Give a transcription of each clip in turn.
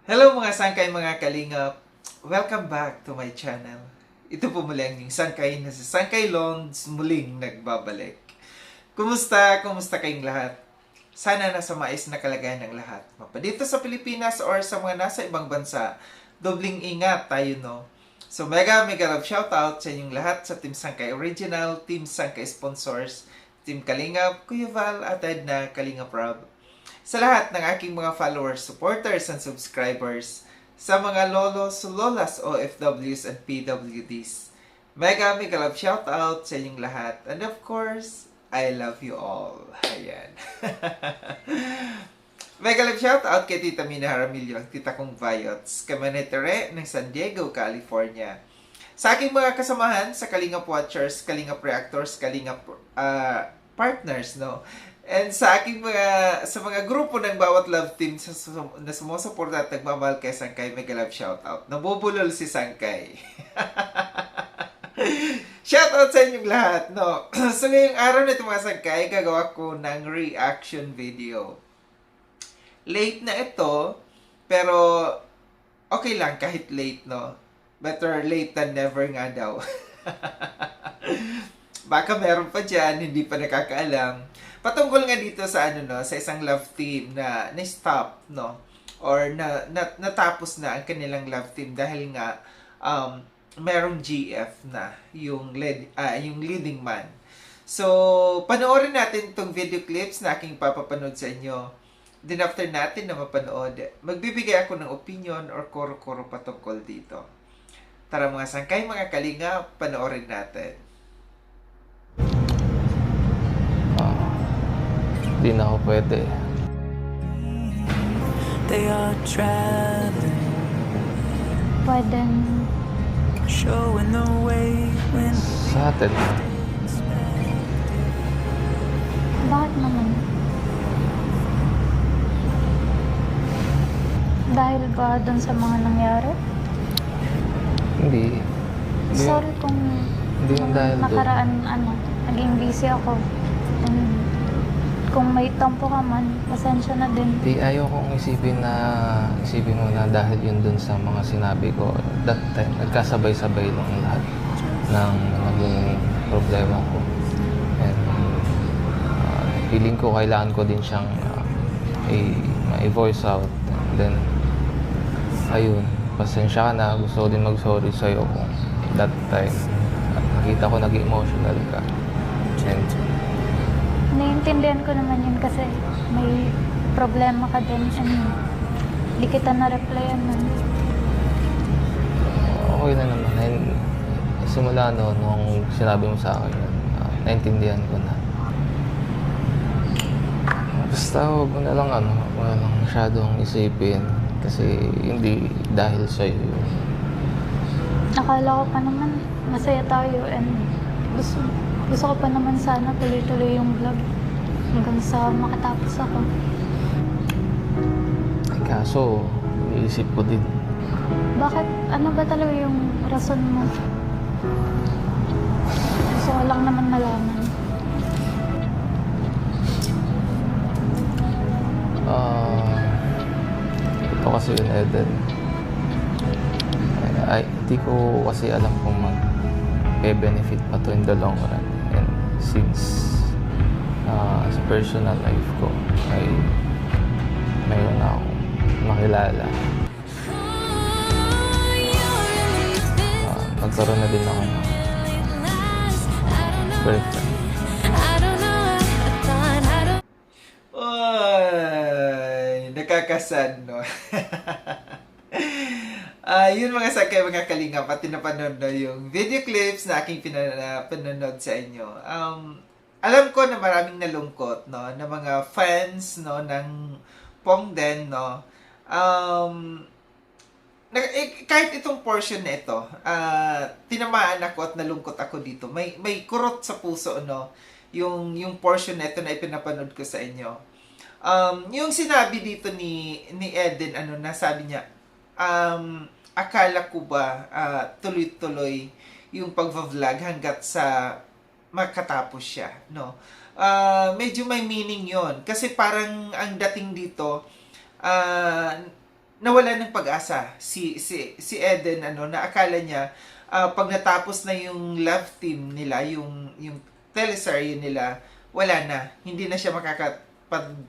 Hello mga sangkay, mga kalingap. Welcome back to my channel. Ito po muli ang inyong sangkay na si Sangkay Londs muling nagbabalik. Kumusta? Kumusta kayong lahat? Sana nasa mais na kalagayan ng lahat. Mapadito sa Pilipinas or sa mga nasa ibang bansa, dobling ingat tayo, no? So mega love shoutout sa inyong lahat sa Team Sangkay Original, Team Sangkay Sponsors, Team Kalingap, Kuya Val at Edna Kalingap Rob. Sa lahat ng aking mga followers, supporters, and subscribers, sa mga lolos, lolas, OFWs, and PWDs. Mega love shoutout sa inyong lahat. And of course, I love you all. Ayan. Mega love shoutout kay Tita Mina Jaramillo, Tita Kong Viots, Kamanetare ng San Diego, California. Sa aking mga kasamahan sa Kalingap Watchers, Kalingap Reactors, Kalingap Partners, no? And sa aking sa mga grupo ng bawat love team na sumusuporta at nagmamahal kay Sangkay, mega love shoutout. Nabubulol si Sangkay. Shoutout sa inyong lahat, no? So ngayong araw na ito mga Sangkay, gagawa ko ng reaction video. Late na ito, pero okay lang kahit late, no? Better late than never nga daw. Baka meron pa dyan, hindi pa nakakaalam. Patungkol nga dito sa sa isang love team na na-stop, no? Or natapos na ang kanilang love team dahil nga merong GF na yung leading man. So, panoorin natin tong video clips na aking papapanood sa inyo. Then after natin na mapanood, magbibigay ako ng opinion or koro-koro patungkol dito. Tara mga sangkay, mga kalinga, panoorin natin. Di na ako pwede. They are traveling, Pwedeng showing the way when Sa atin, bakit naman? Dahil ba dun sa mga nangyari? hindi. Sorry kung Hindi yung dahil doon. nakaraan naging busy ako. And kung may tampo ka man, pasensya na din. Di ayaw kong isipin mo na dahil yun dun sa mga sinabi ko. That time, nagkasabay-sabay lang lahat ng naging problema ko. And feeling ko kailangan ko din siyang i-voice out. And then, ayun, pasensya ka na. Gusto ko din mag-sorry sa'yo kung that time. Nakita ko naging emotional ka. And Naiintindihan ko naman yun kasi may problema ka din and di kita na-replyan nun. okay na naman. And simula nung sinabi mo sa akin, naintindihan ko na. Basta huwag mo na lang huwag mo na lang masyadong isipin kasi hindi dahil sa'yo yun. Akala ko pa naman masaya tayo and gusto ko pa naman sana tuloy-tuloy yung vlog hanggang sa makatapos ako. Ay, kaso, iisip ko din. Bakit? Ano ba talaga yung rason mo? Gusto ko lang naman malaman. Ito kasi yun, Eden. Ay, hindi ko kasi alam kung mag-benefit pa to in the long run. And since sa personal life ko ay mayroon na akong makilala. Nagkaroon na din ako ng girlfriend. Ay, nakakasad, no? Yun mga sakay, mga kalingap, at tinapanood na yung video clips na aking pinanood sa inyo. Alam ko na maraming nalungkot, no, na mga fans, no, ng Pongden, no. Kahit itong portion na ito, tinamaan ako at nalungkot ako dito. May kurot sa puso, no, yung portion na ito na ipinapanood ko sa inyo. Yung sinabi dito ni Eden, sabi niya, akala ko ba tuloy-tuloy yung pagva-vlog hanggat sa makatapos siya, no? Medyo may meaning yon kasi parang ang dating dito nawala ng pag-asa si Eden, na akala niya pag natapos na yung love team nila, yung teleserye nila, wala na, hindi na siya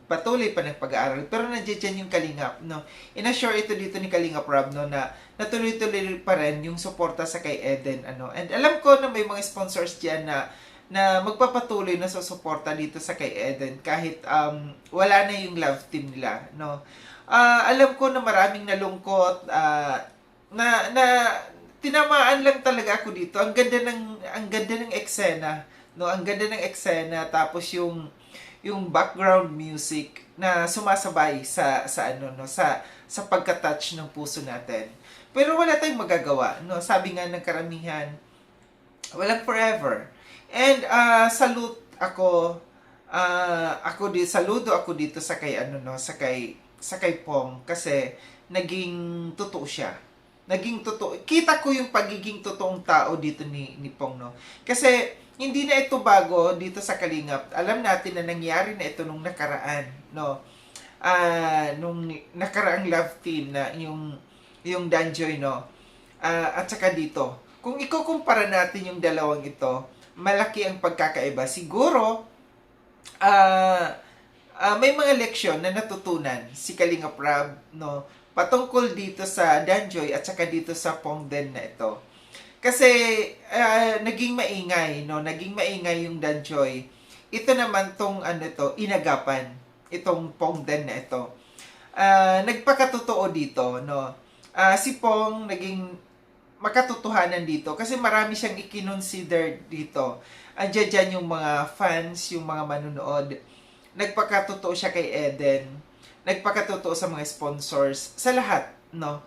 patuloy pa ng pag-aaral. Pero nandiyan dyan yung Kalingap, no? Inassure ito dito ni Kalingap Rob, no, na natuloy-tuloy pa rin yung suporta sa kay Eden, And alam ko na may mga sponsors diyan na magpapatuloy na susuporta dito sa kay Eden kahit wala na yung love team nila, no? Alam ko na maraming nalungkot, na tinamaan lang talaga ako dito. Ang ganda ng eksena, no? Ang ganda ng eksena, tapos yung background music na sumasabay sa pagka-touch ng puso natin. Pero wala tayong magagawa, no? Sabi nga ng karamihan, walang forever. And saludo ako dito sa kay sa kay Pong, kasi naging totoo siya. Naging totoo. Kita ko yung pagiging totoong tao dito ni Pong, no? Kasi hindi na ito bago dito sa Kalingap. Alam natin na nangyari na ito nung nakaraan, no? Nung nakaraang love team na yung Danjoy, no? At saka dito. Kung ikukumpara natin yung dalawang ito, malaki ang pagkakaiba. Siguro, may mga leksyon na natutunan si Kalingap Rob, no? Patungkol dito sa Danjoy at saka dito sa Pong Den na ito. Kasi naging maingay, no? Naging maingay yung Danjoy. Ito naman tong inagapan, itong Pong Den na ito. Nagpakatotoo dito, no? Si Pong naging makatotohanan dito kasi marami siyang i-consider dito. Andiyan dyan yung mga fans, yung mga manunood. Nagpakatotoo siya kay Eden. Nagpakatotoo sa mga sponsors, sa lahat, no?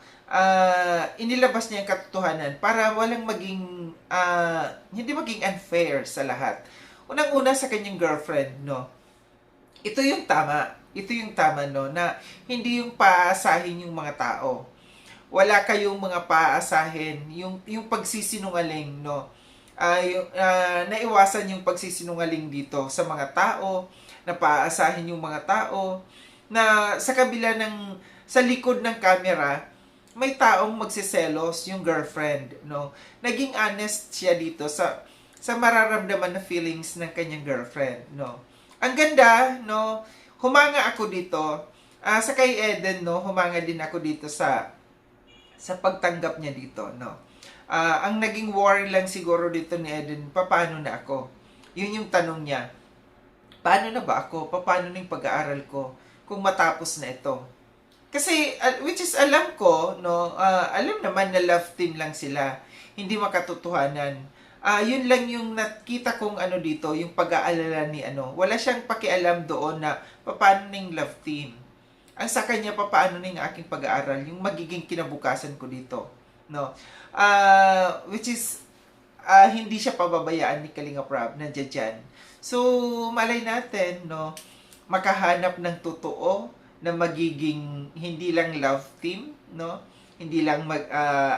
Inilabas niya yung katotohanan para walang hindi maging unfair sa lahat. Unang-una sa kanyang girlfriend, no? Ito yung tama, no? Na hindi yung paasahin yung mga tao. Wala kayong mga paasahin, yung pagsisinungaling, no? Naiwasan yung pagsisinungaling dito sa mga tao, na paasahin yung mga tao, na sa kabila sa likod ng camera, may taong magsiselos yung girlfriend, no? Naging honest siya dito sa mararamdaman na feelings ng kanyang girlfriend, no? Ang ganda, no? Humanga ako dito. Sa kay Eden, no? Humanga din ako dito sa pagtanggap niya dito, no? Ang naging worry lang siguro dito ni Eden, paano na ako? Yun yung tanong niya. Paano na ba ako? Paano na yung pag-aaral ko kung matapos na ito? Kasi, which is alam ko, no, alam naman na love team lang sila. Hindi makatotohanan. Yun lang yung nakita kong dito, yung pag-aalala ni Wala siyang pakialam doon na paano na yung love team. Ang sa kanya, paano na yung aking pag-aaral, yung magiging kinabukasan ko dito. No? Which is, hindi siya pababayaan ni Kalingap Rob, nandiyan dyan. So, malay natin, no, makahanap ng totoo na magiging hindi lang love team, no? Hindi lang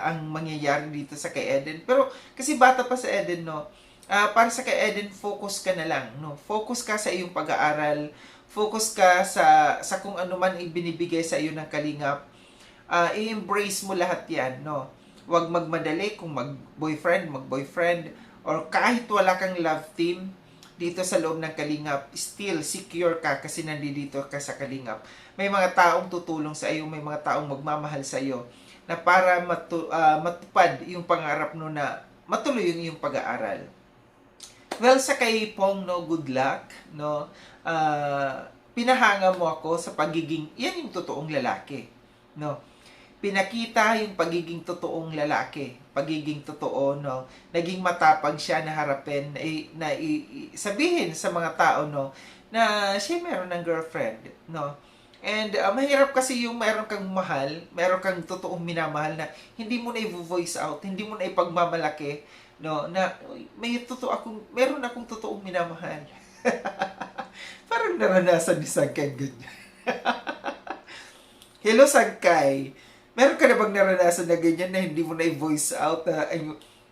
ang mangyayari dito sa kay Eden. Pero kasi bata pa sa Eden, no? Para sa kay Eden, focus ka na lang, no? Focus ka sa iyong pag-aaral, focus ka sa kung ano man ibinibigay sa iyo ng Kalingap. I-embrace mo lahat 'yan, no? Huwag magmadali kung mag-boyfriend, or kahit wala kang love team dito sa loob ng Kalingap, still secure ka kasi nandito ka sa Kalingap. May mga taong tutulong sa iyo, may mga taong magmamahal sa iyo na para matupad yung pangarap no, na matuloy yung iyong pag-aaral. Well, sa kay Pong, no, good luck, no. Pinahanga mo ako sa pagiging, yan yung totoong lalaki, no. Pinakita yung pagiging totoong lalaki, pagiging totoo, no. Naging matapang siya na harapin, sabihin sa mga tao, no, na siya meron ng girlfriend, no. And mahirap kasi yung meron kang mahal, meron kang totoong minamahal na hindi mo na i-voice out, hindi mo na ipagmamalaki, no, na meron akong totoong minamahal. Parang naranasan ni Sangkay ganyan. Hello Sangkay, meron ka na bang naranasan na ganyan na hindi mo na i-voice out na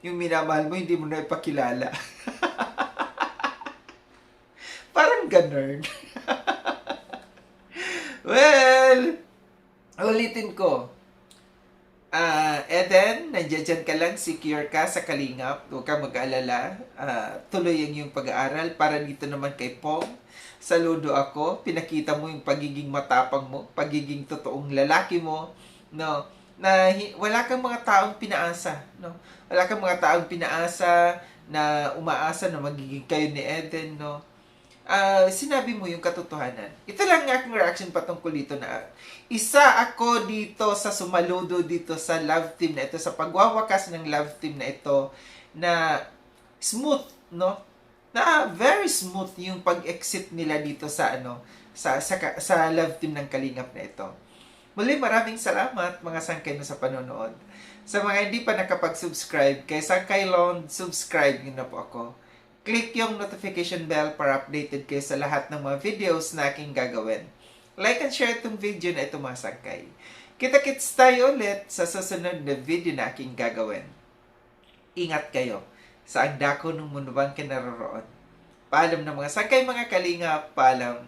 yung minamahal mo, hindi mo na ipakilala? Parang ganun. Well, Ulitin ko. Eden, nandiyan dyan ka lang, secure ka sa Kalingap. Huwag kang mag-alala. Tuloy ang iyong pag-aaral. Para dito naman kay Pong. Saludo ako. Pinakita mo yung pagiging matapang mo, pagiging totoong lalaki mo, no? Na wala kang mga taong pinaasa, no? Wala kang mga taong pinaasa na umaasa na magiging kayo ni Eden, no? Sinabi mo yung katotohanan. Ito lang ang aking reaction patungkol dito na isa ako dito sa sumaludo dito sa love team na ito, sa pagwawakas ng love team na ito, na smooth, no? Na very smooth yung pag-exit nila dito sa sa love team ng Kalingap na ito. Muli, maraming salamat mga sangkay mo sa panonood. Sa mga hindi pa nakapag-subscribe kay Sangkay Lond, subscribe nyo na po ako. Click yung notification bell para updated kayo sa lahat ng mga videos na aking gagawin. Like and share itong video na ito mga sangkay. Kita-kits tayo ulit sa susunod na video na aking gagawin. Ingat kayo sa ang dako ng munubang kinaroroon. Paalam na mga sangkay, mga Kalingap. Paalam.